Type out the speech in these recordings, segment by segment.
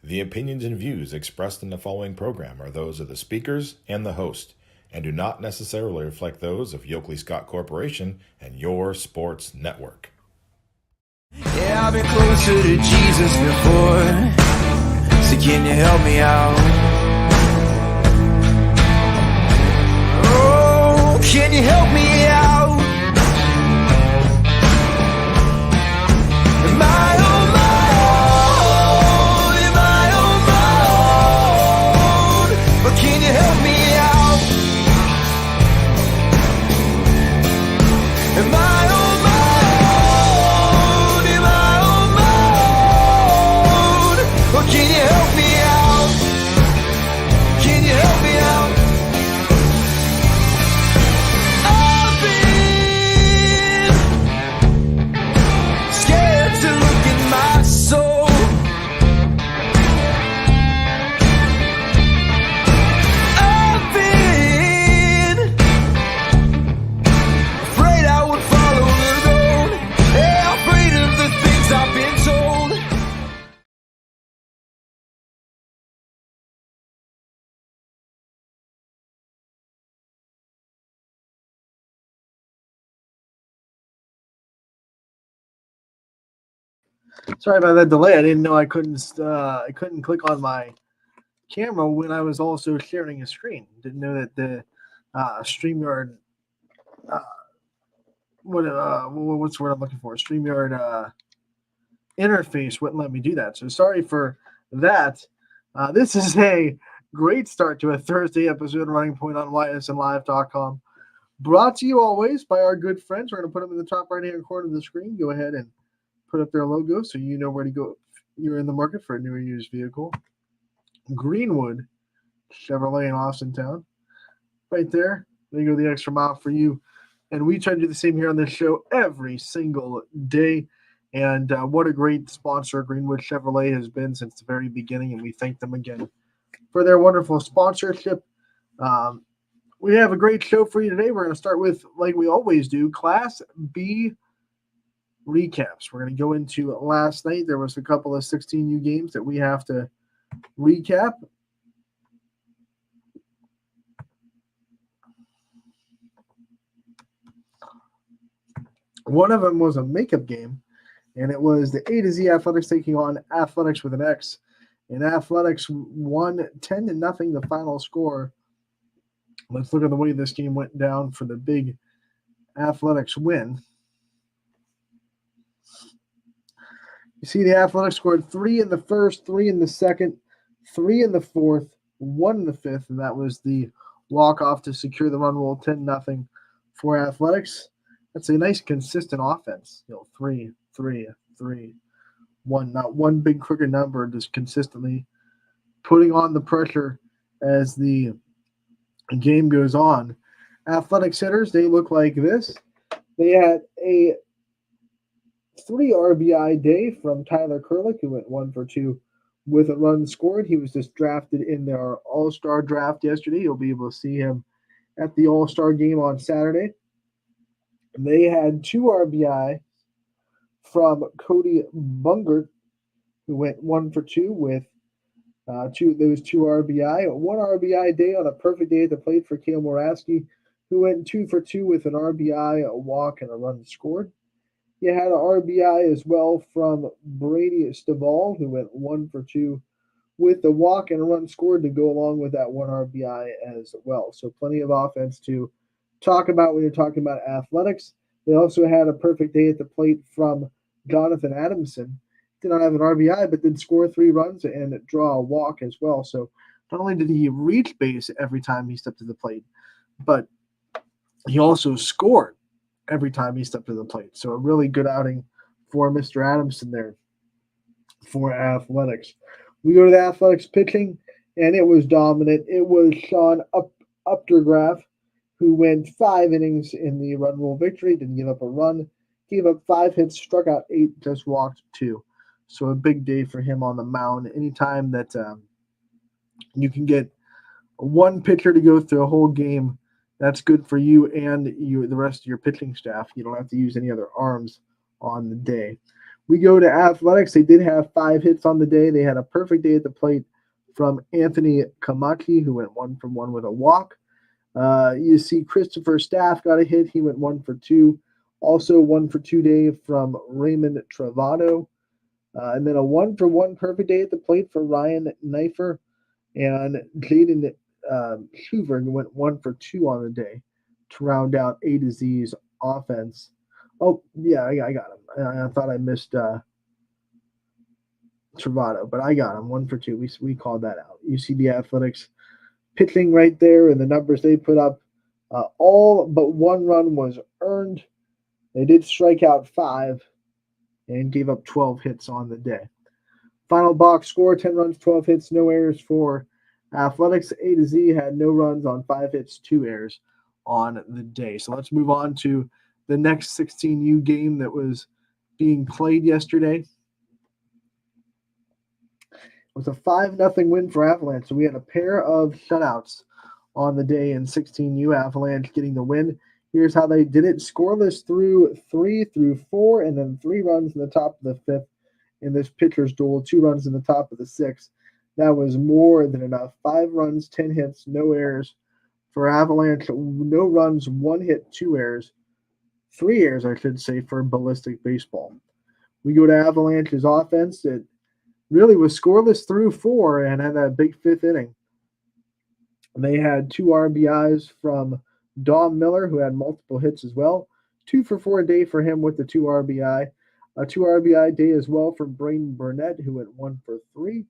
The opinions and views expressed in the following program are those of the speakers and the host, and do not necessarily reflect those of Yoakley Scott Corporation and Your Sports Network. Yeah, I've been closer to Jesus before, so can you help me out? Oh, can you help me out? Am I on my own? Am I on my own? But can you help me out? Am I on my own? Am I on my own? Or can you help me out? Can you help me out? I've been scared to look in my soul. I've been afraid I would follow the road. Yeah, afraid of the things I've been told. Sorry about that delay. I didn't know I couldn't click on my camera when I was also sharing a screen. Didn't know that the StreamYard what's the word I'm looking for? StreamYard interface wouldn't let me do that. So sorry for that. This is a great start to a Thursday episode of Running Point on ysnlive.com. Brought to you always by our good friends. We're going to put them in the top right-hand corner of the screen. Go ahead and put up their logo so you know where to go if you're in the market for a new or used vehicle. Greenwood Chevrolet in Austintown. Right there. They go the extra mile for you. And we try to do the same here on this show every single day. And what a great sponsor Greenwood Chevrolet has been since the very beginning. And we thank them again for their wonderful sponsorship. We have a great show for you today. We're going to start with, like we always do, Class B recaps. We're going to go into last night. There was a couple of 16U games that we have to recap. One of them was a makeup game, and it was the A to Z Athletics taking on Athletics with an X. And Athletics won 10-0, the final score. Let's look at the way this game went down for the big Athletics win. You see the Athletics scored 3 in the first, 3 in the second, 3 in the fourth, 1 in the fifth, and that was the walk-off to secure the run rule, 10-0 for Athletics. That's a nice consistent offense. 3, 3, 3, 1. Not one big crooked number, just consistently putting on the pressure as the game goes on. Athletics hitters, they look like this. They had a 3 RBI day from Tyler Kurlick, who went 1 for 2 with a run scored. He was just drafted in their All-Star draft yesterday. You'll be able to see him at the All-Star game on Saturday. They had 2 RBI from Cody Bungert, who went 1 for 2 with those 2 RBI. 1 RBI day on a perfect day at the plate for Cale Moraski, who went 2 for 2 with an RBI, a walk, and a run scored. You had an RBI as well from Brady Stivall, who went 1 for 2 with the walk and a run scored to go along with that 1 RBI as well. So plenty of offense to talk about when you're talking about Athletics. They also had a perfect day at the plate from Jonathan Adamson. Did not have an RBI, but did score 3 runs and draw a walk as well. So not only did he reach base every time he stepped to the plate, but he also scored every time he stepped to the plate. So a really good outing for Mr. Adamson there for Athletics. We go to the Athletics pitching, and it was dominant. It was Sean Updergraff, who went 5 innings in the run rule victory, didn't give up a run, gave up 5 hits, struck out 8, just walked 2. So a big day for him on the mound. Anytime that you can get one pitcher to go through a whole game, that's good for you and the rest of your pitching staff. You don't have to use any other arms on the day. We go to athletics. They did have 5 hits on the day. They had a perfect day at the plate from Anthony Kamaki, who went 1 for 1 with a walk. You see Christopher Staff got a hit. He went 1 for 2. Also 1 for 2 day from Raymond Travado. And then a 1 for 1 perfect day at the plate for Ryan Knifer. And Jaden Hoover went 1 for 2 on the day to round out A to Z's offense. Oh, yeah, I got him. I thought I missed Travado, but I got him 1 for 2. We called that out. You see the Athletics pitching right there and the numbers they put up. All but 1 run was earned. They did strike out 5 and gave up 12 hits on the day. Final box score, 10 runs, 12 hits, no errors for Athletics. A to Z had no runs on 5 hits, 2 errors on the day. So let's move on to the next 16U game that was being played yesterday. It was a 5-0 win for Avalanche. So we had a pair of shutouts on the day in 16U. Avalanche getting the win. Here's how they did it. Scoreless through 3 through 4, and then 3 runs in the top of the 5th in this pitcher's duel, 2 runs in the top of the 6th. That was more than enough. 5 runs, 10 hits, no errors for Avalanche. No runs, 1 hit, 2 errors. 3 errors, I should say, for Ballistic Baseball. We go to Avalanche's offense. It really was scoreless through 4 and had that big 5th inning. They had 2 RBIs from Dom Miller, who had multiple hits as well. 2 for 4 a day for him with the 2 RBI. A 2 RBI day as well from Braden Burnett, who went 1 for 3.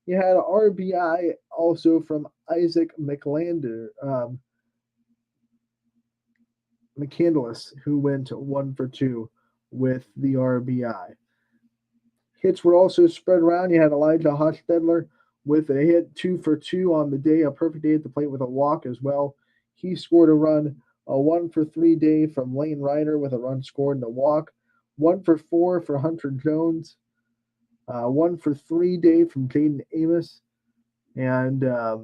He had an RBI also from Isaac McCandless, who went 1 for 2 with the RBI. Hits were also spread around. You had Elijah Hostetler with a hit, 2 for 2 on the day, a perfect day at the plate with a walk as well. He scored a run, a 1 for 3 day from Lane Ryder with a run scored and a walk. 1 for 4 for Hunter Jones. 1 for 3 day from Jaden Amos. And I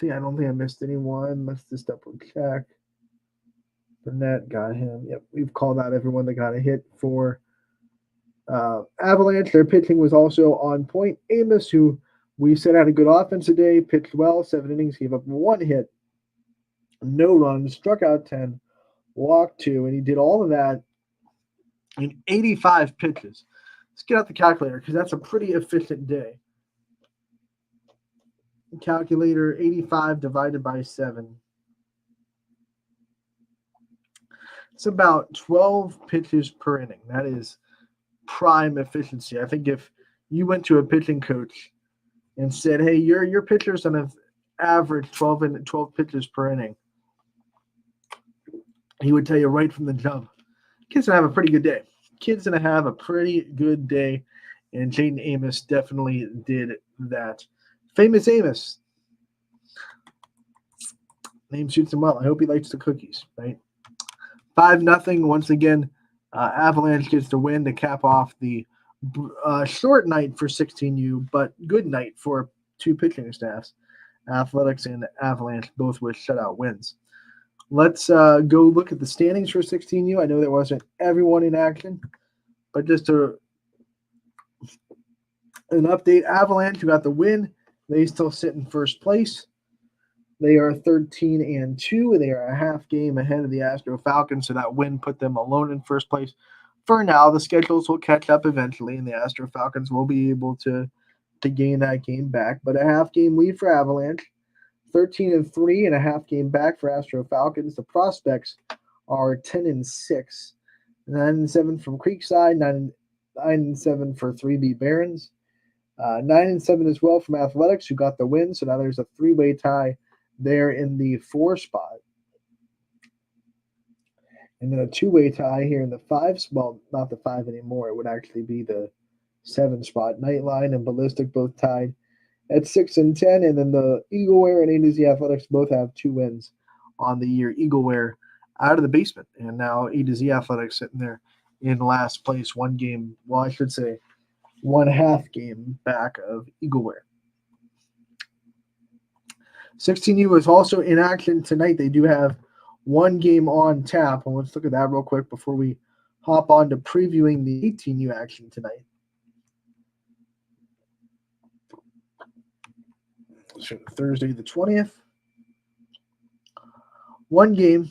don't think I missed anyone. Let's just double check. Burnett got him. Yep, we've called out everyone that got a hit for Avalanche. Their pitching was also on point. Amos, who we said had a good offense today, pitched well, 7 innings, gave up 1 hit, no runs, struck out 10, walked 2, and he did all of that in 85 pitches. Let's get out the calculator because that's a pretty efficient day. Calculator, 85 divided by 7. It's about 12 pitches per inning. That is prime efficiency. I think if you went to a pitching coach and said, hey, your pitcher's on an average 12 pitches per inning, he would tell you right from the jump, kid's going to have a pretty good day. Kid's going to have a pretty good day, and Jaden Amos definitely did that. Famous Amos. Name suits him well. I hope he likes the cookies, right? 5-0 once again. Avalanche gets the win to cap off the short night for 16U, but good night for 2 pitching staffs. Athletics and Avalanche both with shutout wins. Let's go look at the standings for 16U. I know there wasn't everyone in action, but just an update. Avalanche, who got the win, they still sit in first place. They are 13-2. They are a half game ahead of the Astro Falcons, so that win put them alone in first place. For now, the schedules will catch up eventually, and the Astro Falcons will be able to gain that game back. But a half game lead for Avalanche, 13-3, and a half game back for Astro Falcons. The prospects are 10-6, 9-7 from Creekside, 9-7 for 3B Barons, 9-7 as well from Athletics, who got the win. So now there's a 3-way tie there in the 4 spot. And then a 2-way tie here in the 5. Well, not the 5 anymore. It would actually be the 7 spot. Nightline and Ballistic both tied at 6-10. And then the Eagleware and A to Z Athletics both have 2 wins on the year. Eagleware out of the basement. And now A to Z Athletics sitting there in last place. 1 game, well, I should say 1/2 game back of Eagleware. 16U is also in action tonight. They do have 1 game on tap. And let's look at that real quick before we hop on to previewing the 18U action tonight. So Thursday the 20th. One game.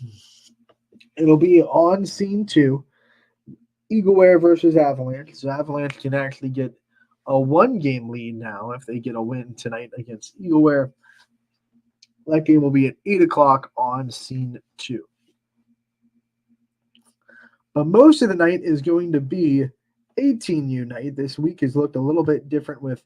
It'll be on scene 2. Eagleware versus Avalanche. So Avalanche can actually get a 1-game lead now if they get a win tonight against Eagleware. That game will be at 8 o'clock on scene 2. But most of the night is going to be 18U night. This week has looked a little bit different with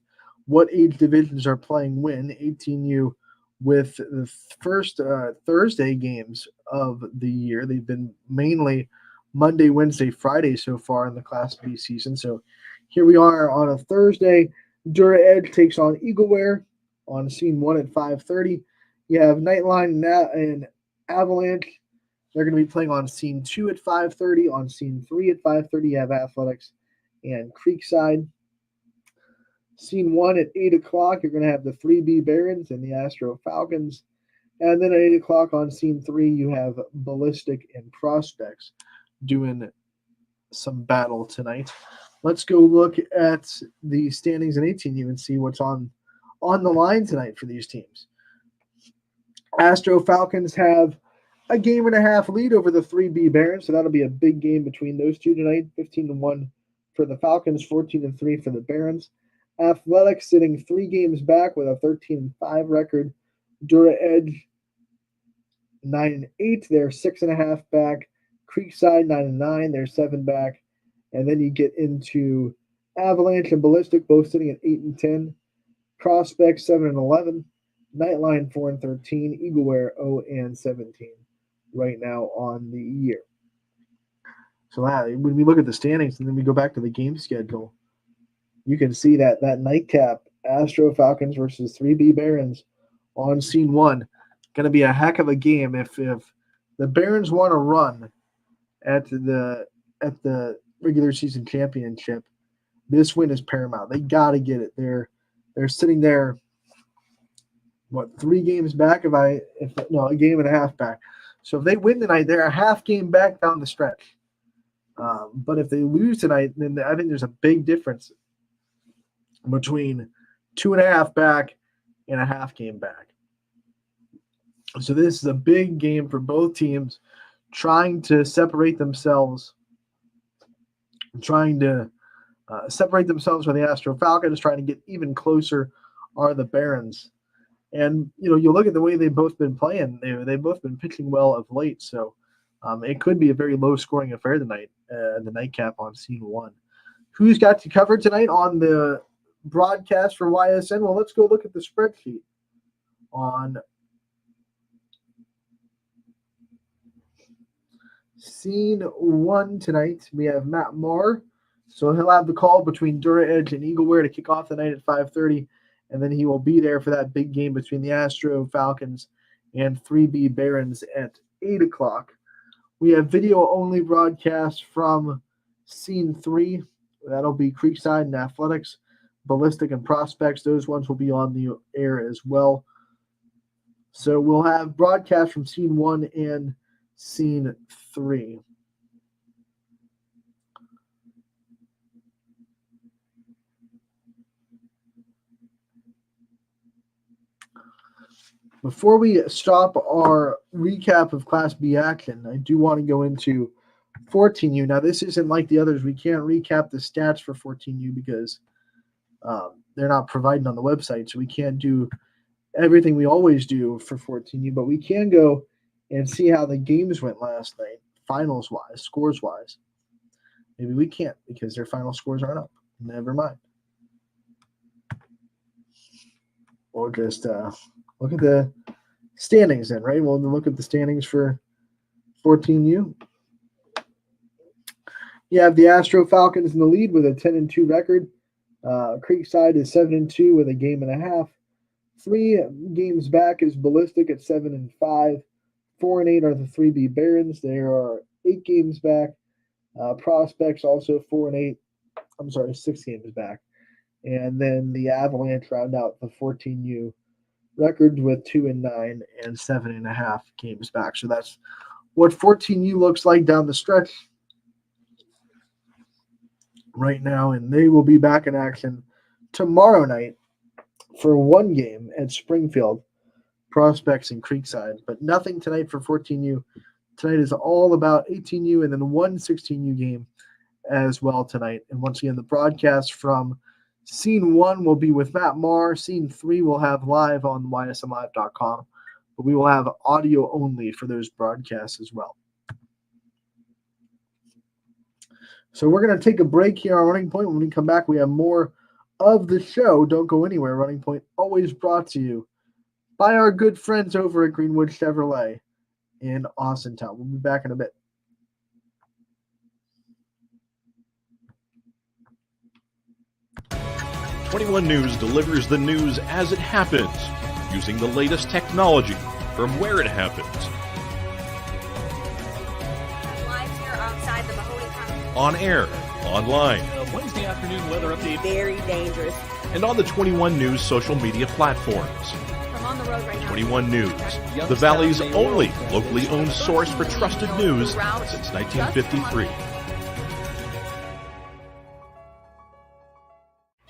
what age divisions are playing when. 18U with the first Thursday games of the year. They've been mainly Monday, Wednesday, Friday so far in the Class B season. So here we are on a Thursday. Dura Edge takes on Eagleware on scene 1 at 5:30. You have Nightline and Avalanche. They're going to be playing on scene 2 at 5:30. On scene 3 at 5:30, you have Athletics and Creekside. Scene 1 at 8 o'clock, you're going to have the 3B Barons and the Astro Falcons. And then at 8 o'clock on scene 3, you have Ballistic and Prospects doing some battle tonight. Let's go look at the standings in 18U and see what's on the line tonight for these teams. Astro Falcons have a 1.5 game lead over the 3B Barons, so that'll be a big game between those two tonight. 15-1 for the Falcons, 14-3 for the Barons. Athletics sitting 3 games back with a 13-5 record. Dura Edge 9-8, they're 6.5 back. Creekside 9-9, they're 7 back. And then you get into Avalanche and Ballistic, both sitting at 8-10. Prospects 7-11. Nightline 4-13. Eagleware 0-17 right now on the year. So when we look at the standings and then we go back to the game schedule, you can see that nightcap, Astro Falcons versus 3B Barons on scene 1, going to be a heck of a game. If the Barons want to run at the regular season championship, this win is paramount. They got to get it. They're sitting there, 3 games back? A 1.5 games back. So if they win tonight, they're a half game back down the stretch. But if they lose tonight, then I think there's a big difference between 2.5 back and a half game back. So this is a big game for both teams, trying to separate themselves, from the Astro Falcons, trying to get even closer are the Barons. And, you look at the way they've both been playing. They've both been pitching well of late. So it could be a very low-scoring affair tonight, the nightcap on scene 1. Who's got you covered tonight on the broadcast for YSN? Well, let's go look at the spreadsheet. On scene 1 tonight, we have Matt Marr. So he'll have the call between Dura Edge and Eagleware to kick off the night at 5:30. And then he will be there for that big game between the Astro Falcons and 3B Barons at 8 o'clock. We have video-only broadcast from scene 3. That'll be Creekside and Athletics, Ballistic and Prospects. Those ones will be on the air as well. So we'll have broadcast from scene 1 and scene 3. Before we stop our recap of Class B action, I do want to go into 14U. Now, this isn't like the others. We can't recap the stats for 14U because they're not provided on the website, so we can't do everything we always do for 14U, but we can go and see how the games went last night, finals-wise, scores-wise. Maybe we can't because their final scores aren't up. Never mind. Or just look at the standings then, right? We'll look at the standings for 14U. You have the Astro Falcons in the lead with a 10-2 record. Creekside is 7-2 with a 1.5 games. 3 games back is Ballistic at 7-5. 4-8 are the 3B Barons. They are 8 games back. Prospects also 4-8. 6 games back. And then the Avalanche round out the 14U records with 2-9 and 7.5 games back. So that's what 14U looks like down the stretch. right now, and they will be back in action tomorrow night for one game at Springfield, Prospects and Creekside, but nothing tonight for 14U. Tonight is all about 18U and then one 16U game as well tonight. And once again, the broadcast from Scene 1 will be with Matt Marr. Scene 3 will have live on ysnlive.com, but we will have audio only for those broadcasts as well. So we're going to take a break here on Running Point. When we come back, we have more of the show. Don't go anywhere. Running Point always brought to you by our good friends over at Greenwood Chevrolet in Austintown. We'll be back in a bit. "21 News delivers the news as it happens, using the latest technology from where it happens. Live here outside the Mahoney County. On air, online, Wednesday afternoon weather update. Very dangerous. and on the 21 News social media platforms. I'm on the road right now. 21 News, the Valley's only locally owned source for trusted news since 1953.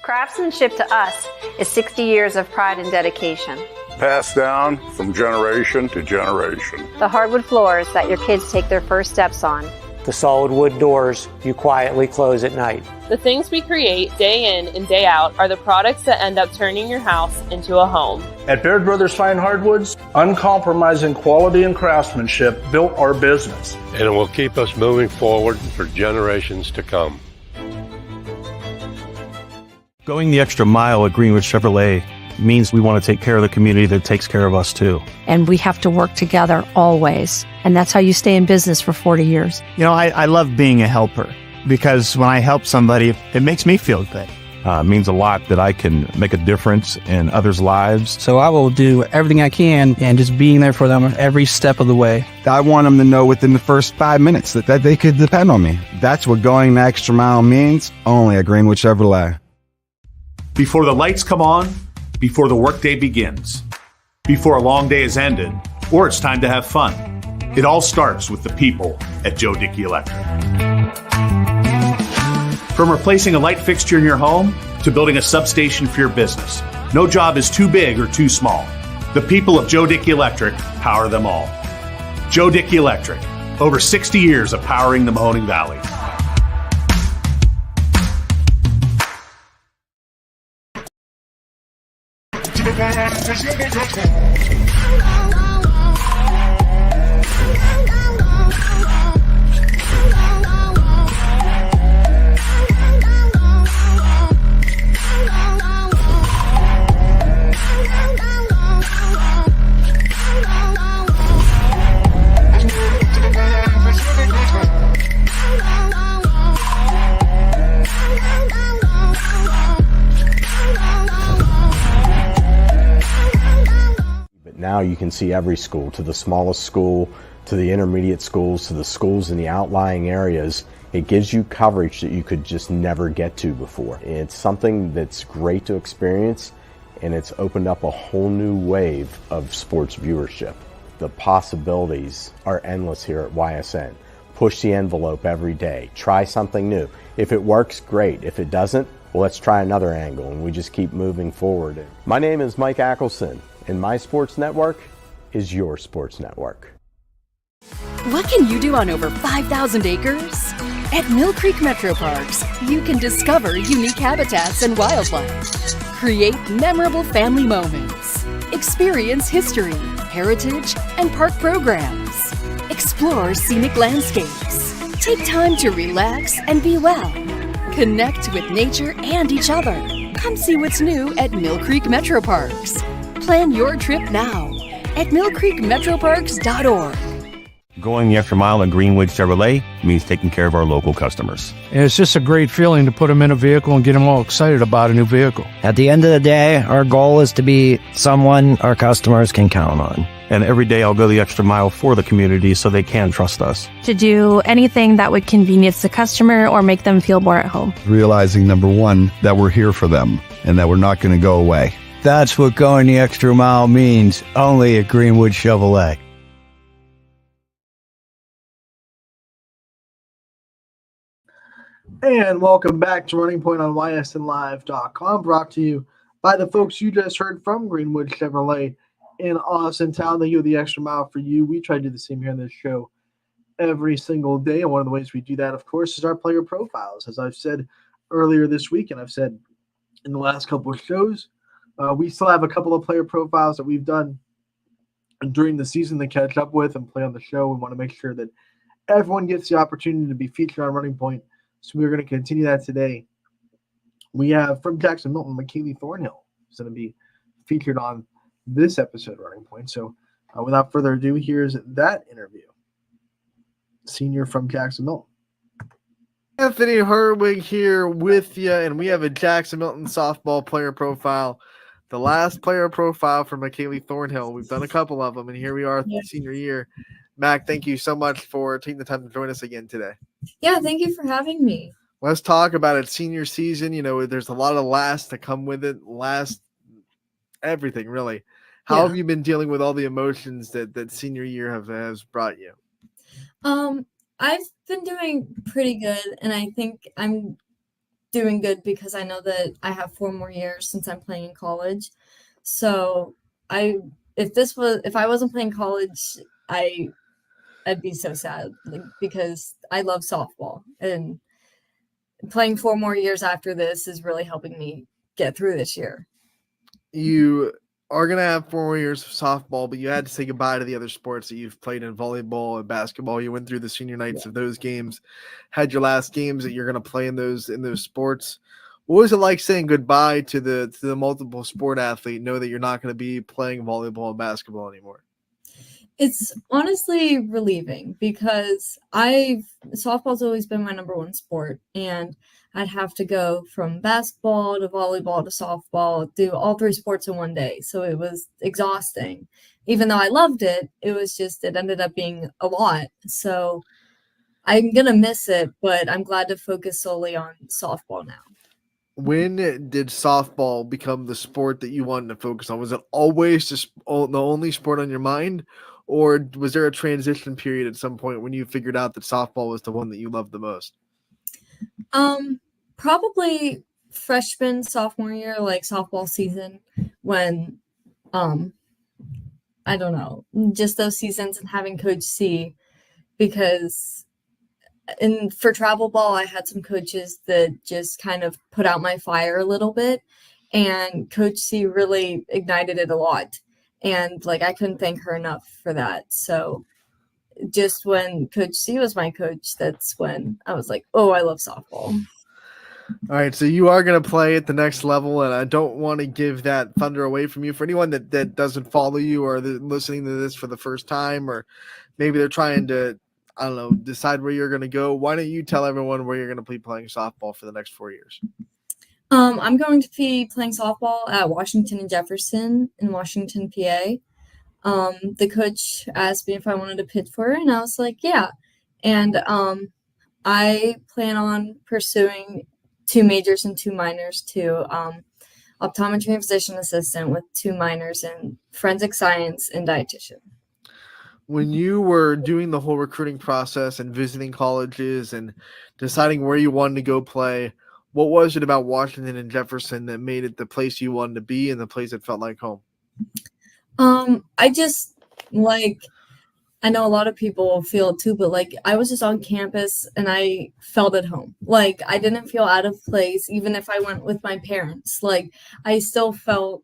Craftsmanship to us is 60 years of pride and dedication. Passed down from generation to generation. The hardwood floors that your kids take their first steps on. The solid wood doors you quietly close at night. The things we create day in and day out are the products that end up turning your house into a home. At Baird Brothers Fine Hardwoods, uncompromising quality and craftsmanship built our business. And it will keep us moving forward for generations to come. Going the extra mile at Greenwood Chevrolet means we want to take care of the community that takes care of us too. And we have to work together always. And that's how you stay in business for 40 years. You know, I love being a helper because when I help somebody, it makes me feel good. It means a lot that I can make a difference in others' lives. So I will do everything I can and just being there for them every step of the way. I want them to know within the first 5 minutes that they could depend on me. That's what going the extra mile means, only at Greenwood Chevrolet. Before the lights come on, before the workday begins, before a long day is ended, or it's time to have fun. It all starts with the people at Joe Dickey Electric. From replacing a light fixture in your home to building a substation for your business, no job is too big or too small. The people of Joe Dickey Electric power them all. Joe Dickey Electric, over 60 years of powering the Mahoning Valley. Now you can see every school, to the smallest school, to the intermediate schools, to the schools in the outlying areas. It gives you coverage that you could just never get to before. It's something that's great to experience, and it's opened up a whole new wave of sports viewership. The possibilities are endless here at YSN. Push the envelope every day. Try something new. If it works, great. If it doesn't, well, let's try another angle, and we just keep moving forward. My name is Mike Ackelson, and my sports network is your sports network. What can you do on over 5,000 acres? At Mill Creek Metro Parks, you can discover unique habitats and wildlife, create memorable family moments, experience history, heritage, and park programs, explore scenic landscapes, take time to relax and be well, connect with nature and each other. Come see what's new at Mill Creek Metro Parks. Plan your trip now at millcreekmetroparks.org. Going the extra mile at Greenwood Chevrolet means taking care of our local customers. And it's just a great feeling to put them in a vehicle and get them all excited about a new vehicle. At the end of the day, our goal is to be someone our customers can count on. And every day I'll go the extra mile for the community so they can trust us. To do anything that would convenience the customer or make them feel more at home. Realizing, number one, that we're here for them and that we're not going to go away. That's what going the extra mile means, only at Greenwood Chevrolet. And welcome back to Running Point on ysnlive.com, brought to you by the folks you just heard from Greenwood Chevrolet in Austin Town. They do the extra mile for you. We try to do the same here on this show every single day. And one of the ways we do that, of course, is our player profiles. As I've said earlier this week, and I've said in the last couple of shows, we still have a couple of player profiles that we've done during the season to catch up with and play on the show. We want to make sure that everyone gets the opportunity to be featured on Running Point. So we're going to continue that today. We have from Jackson Milton, McKaylee Thornhill is going to be featured on this episode of Running Point. So without further ado, here's that interview. Senior from Jackson Milton. Anthony Herwig here with you, and we have a Jackson Milton softball player profile. The last player profile for McKaylee Thornhill. We've done a couple of them, and here we are senior year. Mac, thank you so much for taking the time to join us again today. Yeah, thank you for having me. Let's talk about it. Senior season, there's a lot of last to come with it. Last everything, really. How have you been dealing with all the emotions that senior year has brought you? I've been doing pretty good, and I think I'm doing good because I know that I have 4 more years since I'm playing in college. So if I wasn't playing college, I'd be so sad, because I love softball, and playing 4 more years after this is really helping me get through this year. You are going to have 4 more years of softball, but you had to say goodbye to the other sports that you've played in, volleyball and basketball. You went through the senior nights of those games, had your last games that you're going to play in those sports. What was it like saying goodbye to the multiple sport athlete, know that you're not going to be playing volleyball and basketball anymore? It's honestly relieving, because softball's always been my number one sport, and I'd have to go from basketball to volleyball to softball, do all 3 sports in one day. So it was exhausting. Even though I loved it, it ended up being a lot. So I'm going to miss it, but I'm glad to focus solely on softball now. When did softball become the sport that you wanted to focus on? Was it always just the only sport on your mind? Or was there a transition period at some point when you figured out that softball was the one that you loved the most? Probably freshman, sophomore year, like softball season, when, I don't know, just those seasons and having Coach C, because for travel ball, I had some coaches that just kind of put out my fire a little bit, and Coach C really ignited it a lot. And I couldn't thank her enough for that. So just when Coach C was my coach, that's when I was like, oh, I love softball. All right, so you are going to play at the next level, and I don't want to give that thunder away from you. For anyone that doesn't follow you or listening to this for the first time, or maybe they're trying to, I don't know, decide where you're going to go, why don't you tell everyone where you're going to be playing softball for the next 4 years? I'm going to be playing softball at Washington and Jefferson in Washington, PA. The coach asked me if I wanted to pitch for her, and I was like, yeah. And I plan on pursuing 2 majors and 2 minors to optometry and physician assistant with 2 minors in forensic science and dietitian. When you were doing the whole recruiting process and visiting colleges and deciding where you wanted to go play, what was it about Washington and Jefferson that made it the place you wanted to be and the place that felt like home? I just I know a lot of people feel it too, but I was just on campus and I felt at home. I didn't feel out of place, even if I went with my parents. I still felt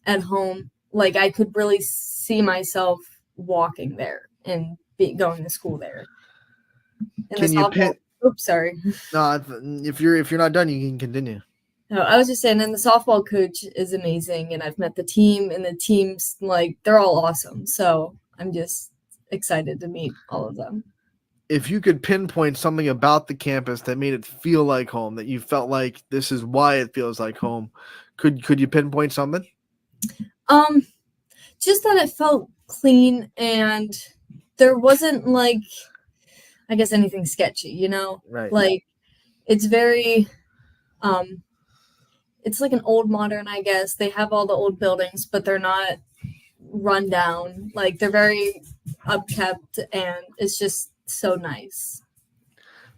at home. I could really see myself walking there and going to school there. Can you pin? Oops, sorry. No, if you're not done, you can continue. No, I was just saying, and the softball coach is amazing, and I've met the team, and the team's they're all awesome. So I'm just excited to meet all of them. If you could pinpoint something about the campus that made it feel like home, that you felt like this is why it feels like home, could you pinpoint something? Just that it felt clean and there wasn't I guess anything sketchy, Right. It's very it's like an old modern, I guess. They have all the old buildings, but they're not run down. They're very upkept, and it's just so nice.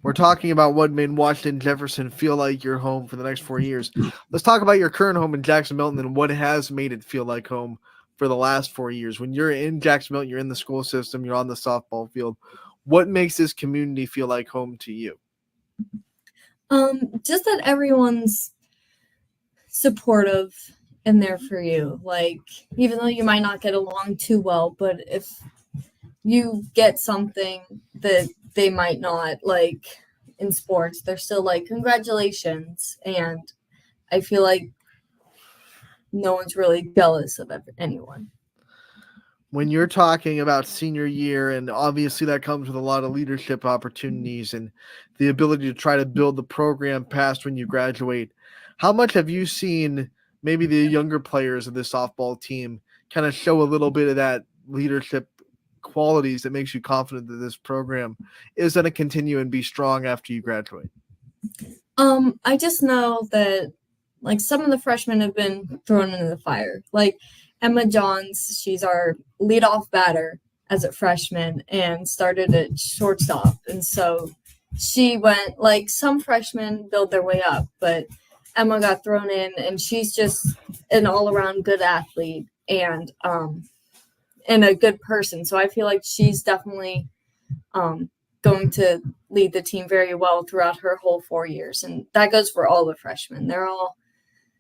We're talking about what made Washington Jefferson feel like your home for the next 4 years. Let's talk about your current home in Jackson Milton and what has made it feel like home for the last 4 years. When you're in Jackson Milton, you're in the school system, you're on the softball field. What makes this community feel like home to you? Just that everyone's supportive and there for you. Like, even though you might not get along too well, but if you get something that they might not, like in sports, they're still like, congratulations. And I feel like no one's really jealous of anyone. When you're talking about senior year, and obviously that comes with a lot of leadership opportunities and the ability to try to build the program past when you graduate, how much have you seen maybe the younger players of the softball team kind of show a little bit of that leadership qualities that makes you confident that this program is going to continue and be strong after you graduate? I just know that like some of the freshmen have been thrown into the fire. Like Emma Johns, she's our leadoff batter as a freshman and started at shortstop. And so she went, like some freshmen build their way up, but Emma got thrown in and she's just an all-around good athlete and a good person. So I feel like she's definitely going to lead the team very well throughout her whole 4 years. And that goes for all the freshmen. They're all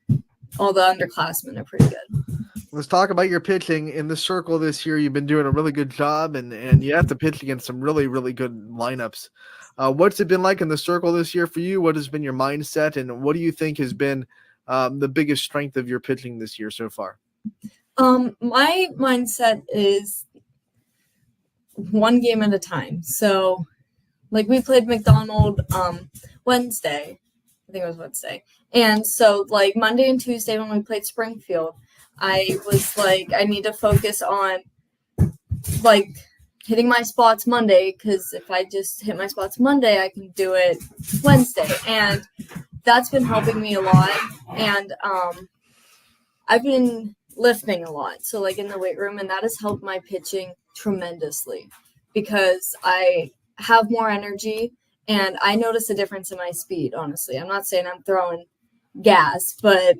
the underclassmen are pretty good. Let's talk about your pitching in the circle this year. You've been doing a really good job, and you have to pitch against some really, really good lineups. What's it been like in the circle this year for you? What has been your mindset, and what do you think has been the biggest strength of your pitching this year so far? My mindset is one game at a time. So, like we played McDonald Wednesday. I think it was Wednesday. And so, like Monday and Tuesday when we played Springfield, I was like, I need to focus on like hitting my spots Monday, because if I just hit my spots Monday, I can do it Wednesday. And that's been helping me a lot. And I've been lifting a lot. So like in the weight room, and that has helped my pitching tremendously because I have more energy and I notice a difference in my speed, honestly. I'm not saying I'm throwing gas, but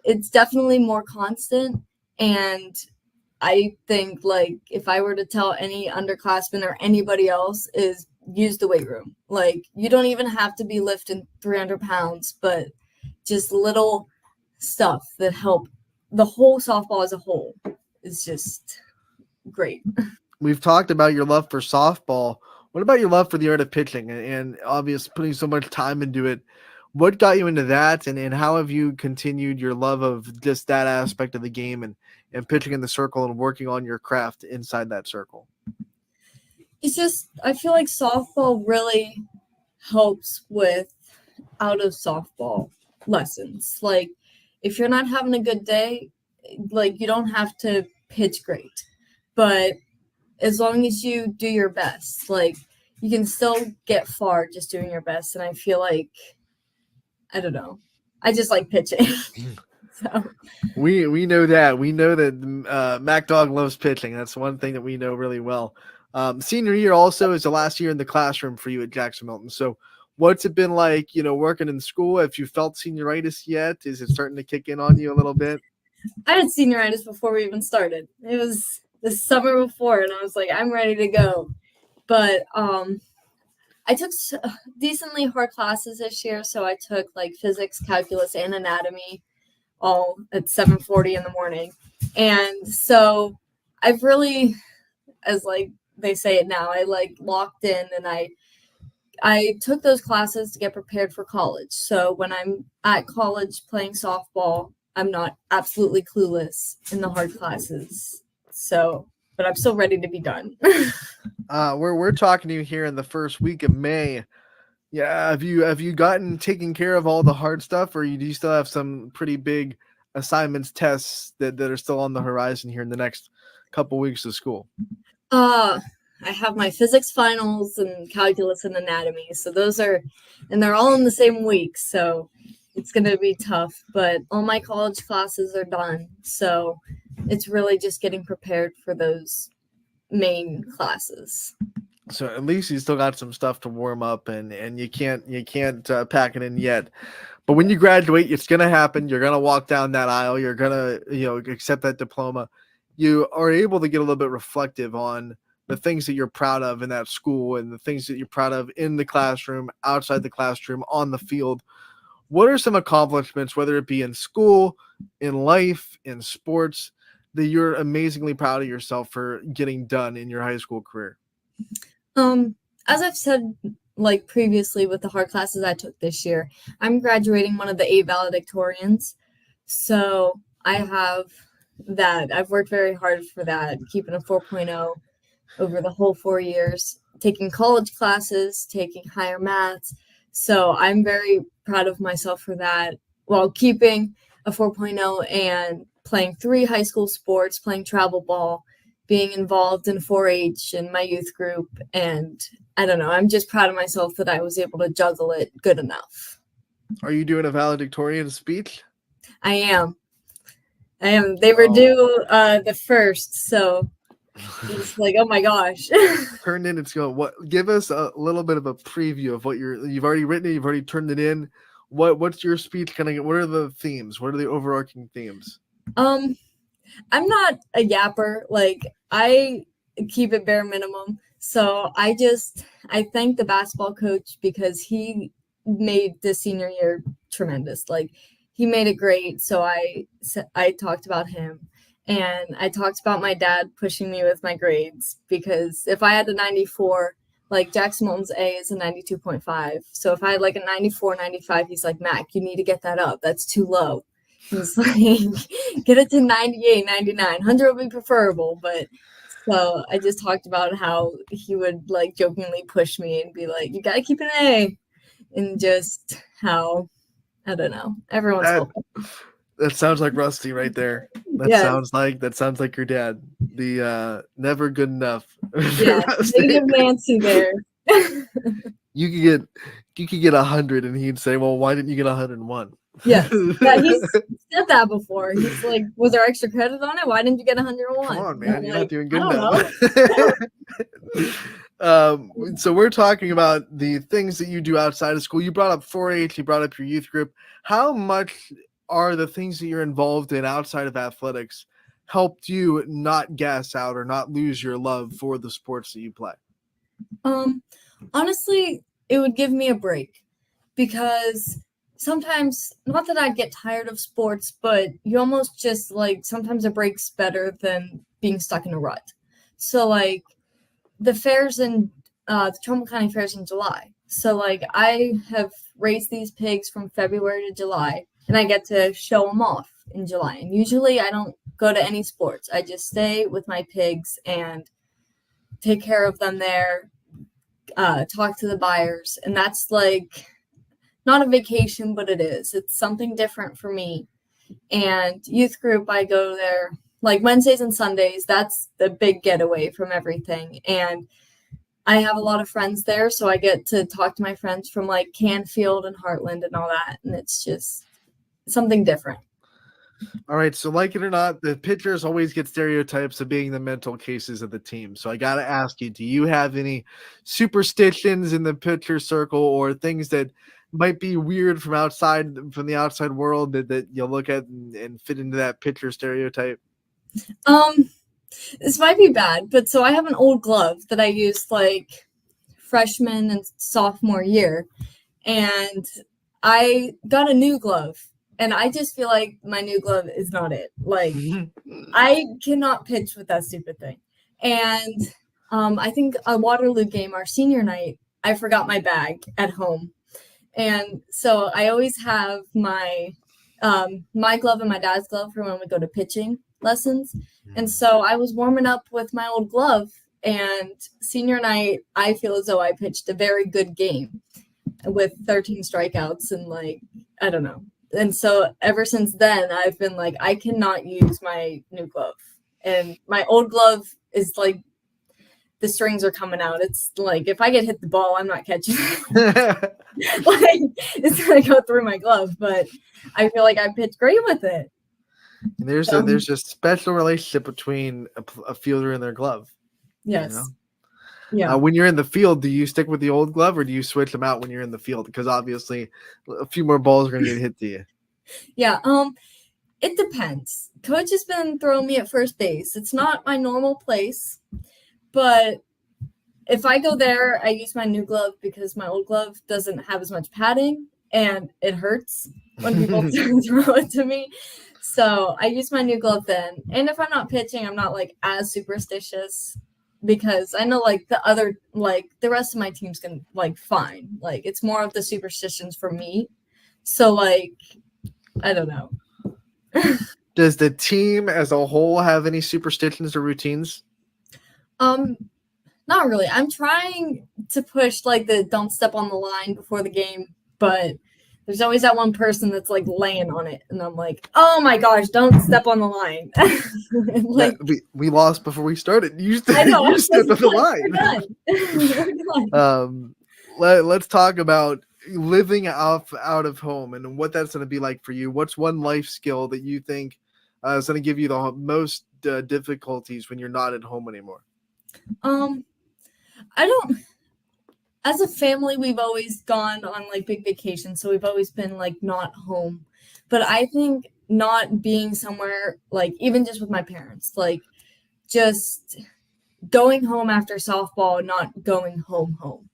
it's definitely more constant. And I think like if I were to tell any underclassmen or anybody else is use the weight room. Like you don't even have to be lifting 300 pounds, but just little stuff that help the whole softball as a whole is just great. We've talked about your love for softball. What about your love for the art of pitching and obviously putting so much time into it? What got you into that, and how have you continued your love of just that aspect of the game and pitching in the circle and working on your craft inside that circle? It's just, I feel like softball really helps with out of softball lessons. Like if you're not having a good day, like you don't have to pitch great, but as long as you do your best, like you can still get far just doing your best. And I feel like, I don't know, I just like pitching. So we know that. We know that Mac Dog loves pitching. That's one thing that we know really well. Senior year also is the last year in the classroom for you at Jackson Milton. So what's it been like, working in school? Have you felt senioritis yet? Is it starting to kick in on you a little bit? I had senioritis before we even started. It was the summer before, and I was like, I'm ready to go. But I took decently hard classes this year. So I took like physics, calculus, and anatomy all at 7:40 in the morning. And so I've really, as like they say it now, I like locked in, and I took those classes to get prepared for college. So when I'm at college playing softball, I'm not absolutely clueless in the hard classes. So, but I'm still ready to be done. We're talking to you here in the first week of May. Yeah, have you gotten taken care of all the hard stuff, or do you still have some pretty big assignments, tests that are still on the horizon here in the next couple weeks of school? I have my physics finals and calculus and anatomy. So those are, and they're all in the same week. So it's going to be tough, but all my college classes are done. So it's really just getting prepared for those main classes. So at least you still got some stuff to warm up, and you can't pack it in yet. But when you graduate, it's gonna happen. You're gonna walk down that aisle. You're gonna accept that diploma. You are able to get a little bit reflective on the things that you're proud of in that school and the things that you're proud of in the classroom, outside the classroom, on the field. What are some accomplishments, whether it be in school, in life, in sports, that you're amazingly proud of yourself for getting done in your high school career? As I've said, like previously with the hard classes I took this year, I'm graduating one of the 8 valedictorians. So I have that. I've worked very hard for that, keeping a 4.0 over the whole 4 years, taking college classes, taking higher maths. So I'm very proud of myself for that, while keeping a 4.0 and playing 3 high school sports, playing travel ball, being involved in 4-H and my youth group. And I don't know, I'm just proud of myself that I was able to juggle it good enough. Are you doing a valedictorian speech? I am. They were due the 1st, so it's like, oh my gosh. Turned in. It's going. What? Give us a little bit of a preview of what you've already written. You've already turned it in. What's your speech gonna get? What are the themes? What are the overarching themes? I'm not a yapper. Like, I keep it bare minimum. So I thank the basketball coach because he made the senior year tremendous. Like, he made it great. So I talked about him, and I talked about my dad pushing me with my grades, because if I had a 94, like Jackson Moulton's A is a 92.5. So if I had like a 94, 95, he's like, Mac, you need to get that up. That's too low. He's like, get it to 98, 99. 100 would be preferable. But so I just talked about how he would like jokingly push me and be like, you got to keep an A. And just how, I don't know, everyone's hoping. That sounds like Rusty right there. That sounds like your dad. The never good enough. Yeah, negative Nancy there. You could get 100, and he'd say, "Well, why didn't you get 101?" Yeah, he's said that before. He's like, "Was there extra credit on it? Why didn't you get 101?" Come on, man, you're like, not doing good enough. So we're talking about the things that you do outside of school. You brought up 4-H. You brought up your youth group. How much are the things that you're involved in outside of athletics helped you not gas out or not lose your love for the sports that you play? Honestly, it would give me a break, because sometimes, not that I get tired of sports, but you almost just like, sometimes a break's better than being stuck in a rut. So like the fairs in the Trumbull County Fairs in July. So like I have raised these pigs from February to July, and I get to show them off in July. And usually I don't go to any sports. I just stay with my pigs and take care of them there, talk to the buyers. And that's like not a vacation, but it is. It's something different for me. And youth group, I go there like Wednesdays and Sundays. That's the big getaway from everything. And I have a lot of friends there, so I get to talk to my friends from like Canfield and Heartland and all that. And it's just something different. All right, so like it or not, the pitchers always get stereotypes of being the mental cases of the team. So I got to ask you, do you have any superstitions in the pitcher circle, or things that might be weird from the outside world that you look at and fit into that pitcher stereotype? This might be bad, but so I have an old glove that I used like freshman and sophomore year, and I got a new glove. And I just feel like my new glove is not it. Like, I cannot pitch with that stupid thing. And I think a Waterloo game, our senior night, I forgot my bag at home. And so I always have my my glove and my dad's glove for when we go to pitching lessons. And so I was warming up with my old glove. And senior night, I feel as though I pitched a very good game with 13 strikeouts and like, I don't know. And so ever since then, I've been like, I cannot use my new glove. And my old glove is like, the strings are coming out. It's like, if I get hit the ball, I'm not catching it. Like, it's going to go through my glove. But I feel like I pitch great with it. There's a special relationship between a fielder and their glove. Yes. You know? Yeah. When you're in the field, do you stick with the old glove or do you switch them out when you're in the field? Because obviously a few more balls are going to get hit to you. Yeah. It depends. Coach has been throwing me at first base. It's not my normal place, but if I go there, I use my new glove because my old glove doesn't have as much padding and it hurts when people throw it to me. So I use my new glove then. And if I'm not pitching, I'm not like as superstitious because I know like the rest of my team's gonna like fine. Like it's more of the superstitions for me. So like I don't know. Does the team as a whole have any superstitions or routines? Not really. I'm trying to push like the don't step on the line before the game, but there's always that one person that's like laying on it, and I'm like, oh my gosh, don't step on the line. Like we lost before we started. You stepped on the line. Let's talk about living out of home and what that's going to be like for you. What's one life skill that you think is going to give you the most difficulties when you're not at home anymore? As a family, we've always gone on like big vacations, so we've always been like not home. But I think not being somewhere, like even just with my parents, like just going home after softball, not going home,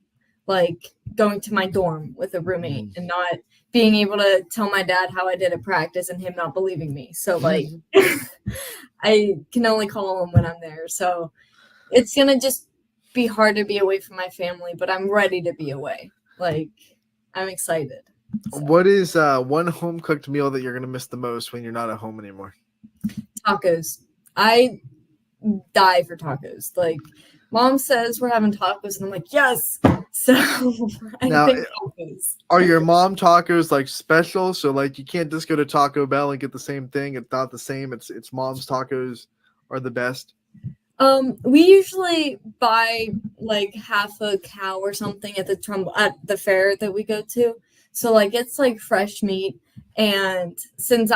like going to my dorm with a roommate and not being able to tell my dad how I did at practice and him not believing me. So like I can only call him when I'm there. So it's going to just be hard to be away from my family, but I'm ready to be away. Like I'm excited. So. What is one home cooked meal that you're going to miss the most when you're not at home anymore? Tacos. I die for tacos. Like mom says we're having tacos and I'm like, yes. So I think tacos. Are your mom tacos like special? So like you can't just go to Taco Bell and get the same thing. It's not the same. It's mom's tacos are the best. We usually buy like half a cow or something at the fair that we go to. So like it's like fresh meat. And since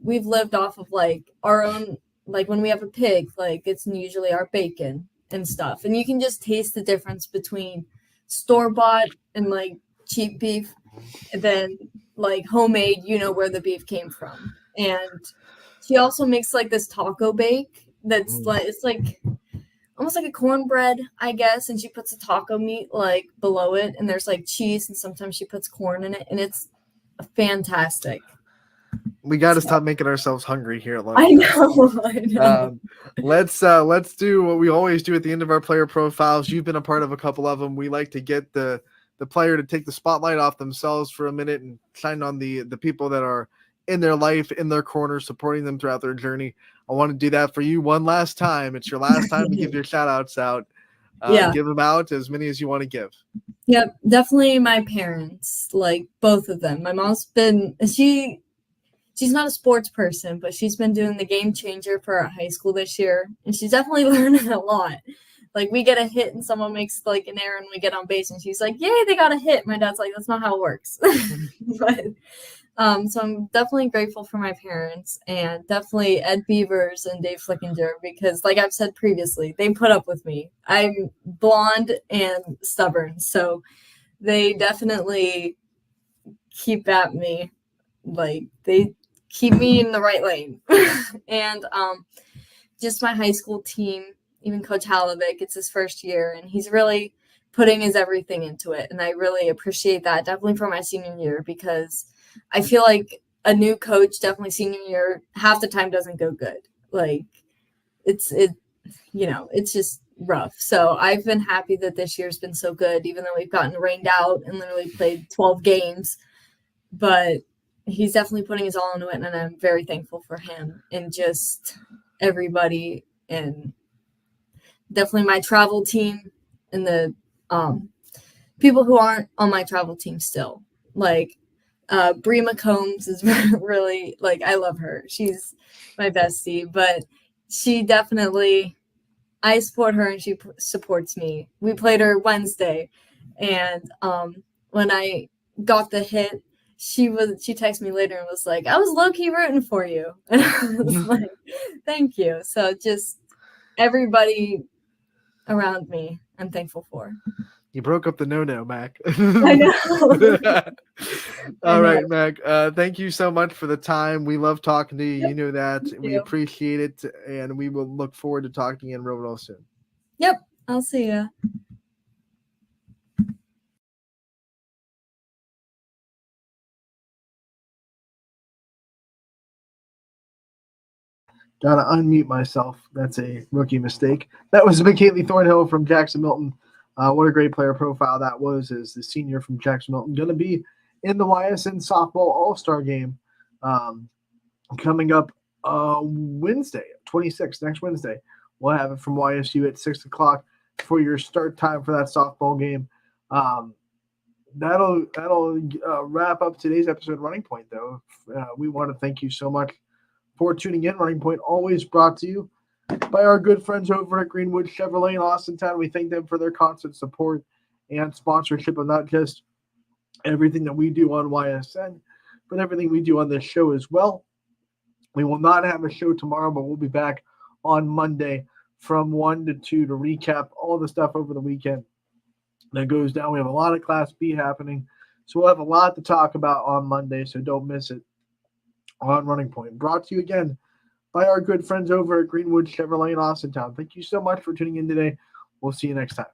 we've lived off of like our own, like when we have a pig, like it's usually our bacon and stuff. And you can just taste the difference between store-bought and like cheap beef and then like homemade, you know where the beef came from. And she also makes like this taco bake that's like it's like almost like a cornbread, I guess, and she puts a taco meat like below it and there's like cheese and sometimes she puts corn in it and it's fantastic. We got to stop making ourselves hungry here at lunch. I know. Let's do what we always do at the end of our player profiles. You've been a part of a couple of them. We like to get the player to take the spotlight off themselves for a minute and shine on the people that are in their life, in their corner, supporting them throughout their journey. I want to do that for you one last time. It's your last time to give your shout outs out. Give them out as many as you want to give. Yep, definitely my parents, like both of them. My mom's been, she's not a sports person, but she's been doing the game changer for our high school this year. And she's definitely learning a lot. Like we get a hit and someone makes like an error and we get on base and she's like, yay, they got a hit. My dad's like, that's not how it works. But so I'm definitely grateful for my parents and definitely Ed Beavers and Dave Flickinger because like I've said previously, they put up with me. I'm blonde and stubborn. So they definitely keep at me. Like they keep me in the right lane. And just my high school team, even Coach Halovic, it's his first year and he's really putting his everything into it. And I really appreciate that definitely for my senior year because I feel like a new coach, definitely senior year, half the time doesn't go good. Like it's just rough. So I've been happy that this year's been so good, even though we've gotten rained out and literally played 12 games. But he's definitely putting his all into it, and I'm very thankful for him and just everybody, and definitely my travel team and the people who aren't on my travel team still. Like Bree McCombs is really, like, I love her. She's my bestie, but she definitely, I support her and she supports me. We played her Wednesday, and when I got the hit, she texted me later and was like, I was low-key rooting for you. And I was like, thank you. So just everybody around me I'm thankful for. You broke up the no, Mac. I know. All right, Mac. Thank you so much for the time. We love talking to you. Yep, You know that. me We too. appreciate it, and we will look forward to talking again real soon. Yep, I'll see ya. Gotta unmute myself. That's a rookie mistake. That was McKinley Thornhill from Jackson Milton. What a great player profile that was, as the senior from Jackson Milton. Going to be in the YSN softball all-star game coming up Wednesday, 26th, next Wednesday. We'll have it from YSU at 6 o'clock for your start time for that softball game. That'll wrap up today's episode of Running Point, though. We want to thank you so much for tuning in. Running Point always brought to you by our good friends over at Greenwood Chevrolet in Austintown. We thank them for their constant support and sponsorship of not just everything that we do on YSN, but everything we do on this show as well. We will not have a show tomorrow, but we'll be back on Monday from 1 to 2 to recap all the stuff over the weekend that goes down. We have a lot of Class B happening, so we'll have a lot to talk about on Monday, so don't miss it on Running Point. Brought to you again by our good friends over at Greenwood Chevrolet in Austintown. Thank you so much for tuning in today. We'll see you next time.